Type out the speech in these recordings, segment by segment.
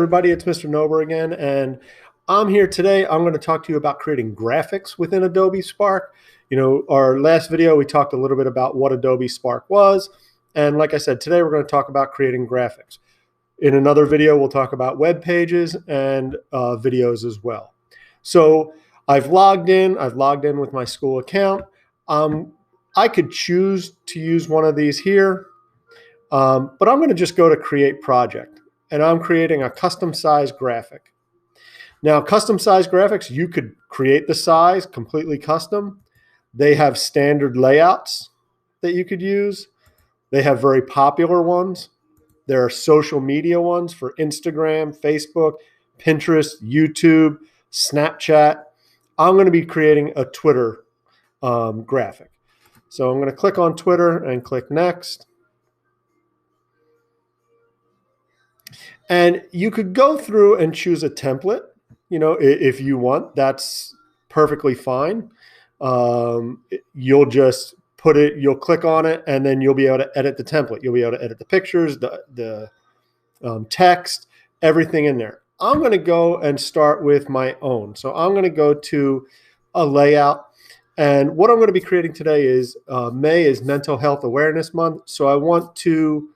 everybody, it's Mr. Nober again, and I'm here today. I'm going to talk to you about creating graphics within Adobe Spark. Our last video, we talked a little bit about what Adobe Spark was, and like I said, today we're going to talk about creating graphics. In another video, we'll talk about web pages and videos as well. So I've logged in with my school account. I could choose to use one of these here, but I'm going to just go to Create Project. And I'm creating a custom size graphic. Now, custom size graphics, you could create the size completely custom. They have standard layouts that you could use. They have very popular ones. There are social media ones for Instagram, Facebook, Pinterest, YouTube, Snapchat. I'm going to be creating a Twitter graphic. So I'm going to click on Twitter and click Next. And you could go through and choose a template, if you want. That's perfectly fine. You'll just you'll click on it, and then you'll be able to edit the template. You'll be able to edit the pictures, the text, everything in there. I'm going to go and start with my own. So I'm going to go to a layout. And what I'm going to be creating today is May is Mental Health Awareness Month. So I want to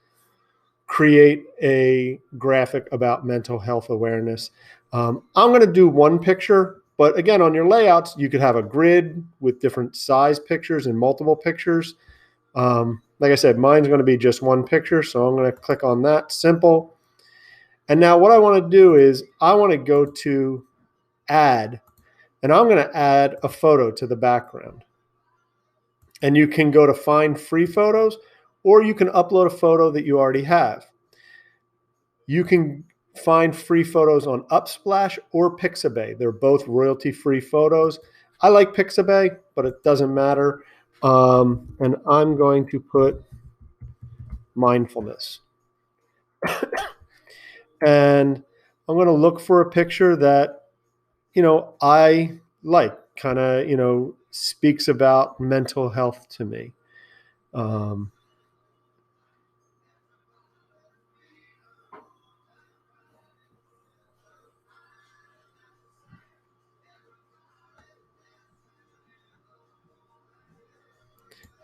create a graphic about mental health awareness. I'm going to do one picture, but again, on your layouts, you could have a grid with different size pictures and multiple pictures. Like I said, mine's going to be just one picture, so I'm going to click on that, simple. And now what I want to do is I want to go to Add, and I'm going to add a photo to the background. And you can go to Find Free Photos, or you can upload a photo that you already have. You can find free photos on Unsplash or Pixabay. They're both royalty-free photos. I like Pixabay, but it doesn't matter. And I'm going to put mindfulness. And I'm going to look for a picture that, I like, kind of, speaks about mental health to me.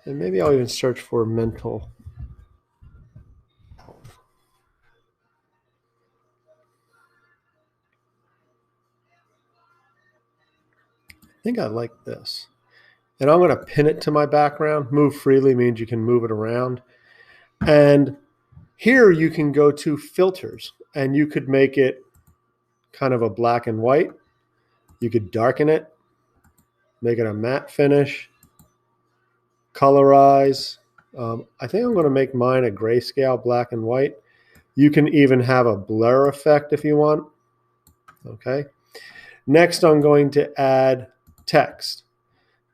And maybe I'll even search for mental health. I think I like this. And I'm going to pin it to my background. Move freely means you can move it around. And here you can go to filters, and you could make it kind of a black and white. You could darken it, make it a matte finish, colorize. I think I'm going to make mine a grayscale black and white. You can even have a blur effect if you want. Okay. Next, I'm going to add text.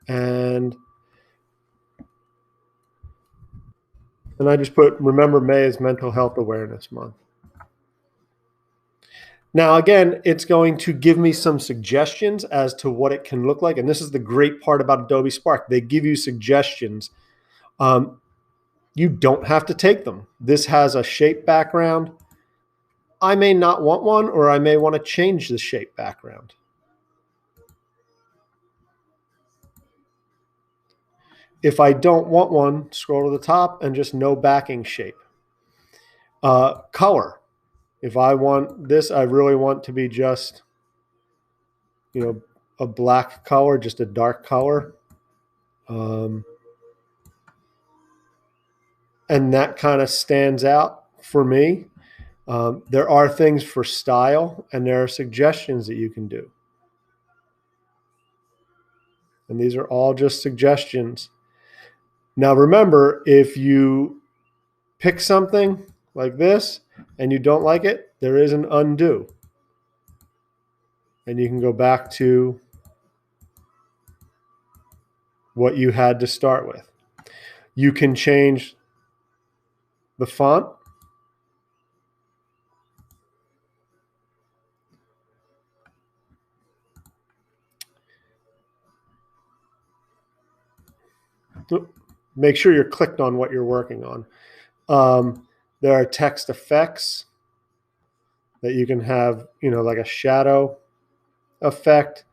And I just put, remember May is Mental Health Awareness Month. Now, again, it's going to give me some suggestions as to what it can look like. And this is the great part about Adobe Spark. They give you suggestions. You don't have to take them. This has a shape background. I may not want one, or I may want to change the shape background. If I don't want one, scroll to the top and just no backing shape. Color. If I want this, I really want to be just, a black color, just a dark color. And that kind of stands out for me. There are things for style, and there are suggestions that you can do. And these are all just suggestions. Now, remember, if you pick something like this and you don't like it, there is an undo. And you can go back to what you had to start with. You can change the font. Make sure you're clicked on what you're working on. There are text effects. that you can have, like a shadow effect.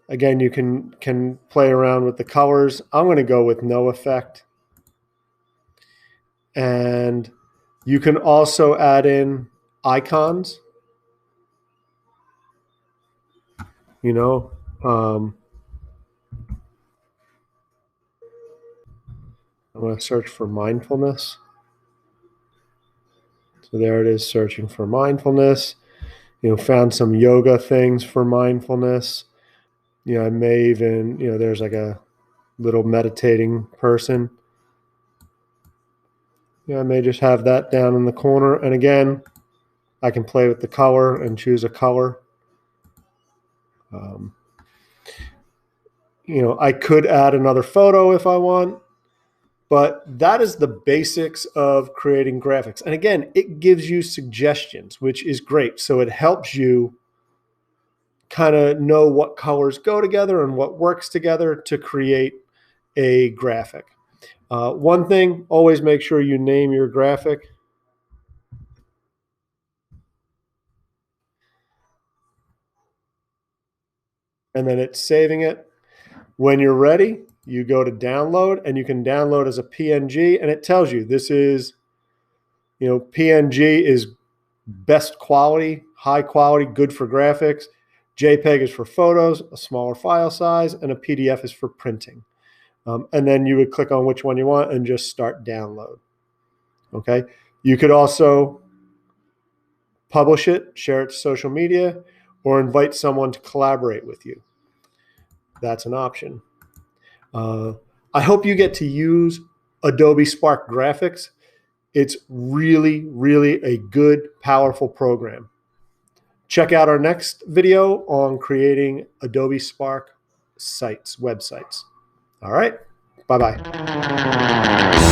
Again, you can play around with the colors. I'm going to go with no effect. And you can also add in icons, I'm going to search for mindfulness. So there it is, searching for mindfulness. Found some yoga things for mindfulness. I may even, there's like a little meditating person. I may just have that down in the corner. And again, I can play with the color and choose a color. I could add another photo if I want, but that is the basics of creating graphics. And again, it gives you suggestions, which is great. So it helps you kind of know what colors go together and what works together to create a graphic. One thing, always make sure you name your graphic. And then it's saving it. When you're ready, you go to download, and you can download as a PNG, and it tells you this is, PNG is best quality, high quality, good for graphics. JPEG is for photos, a smaller file size, and a PDF is for printing. And then you would click on which one you want and just start download. Okay. You could also publish it, share it to social media, or invite someone to collaborate with you. That's an option. I hope you get to use Adobe Spark Graphics. It's really, really a good, powerful program. Check out our next video on creating Adobe Spark websites. All right. Bye-bye.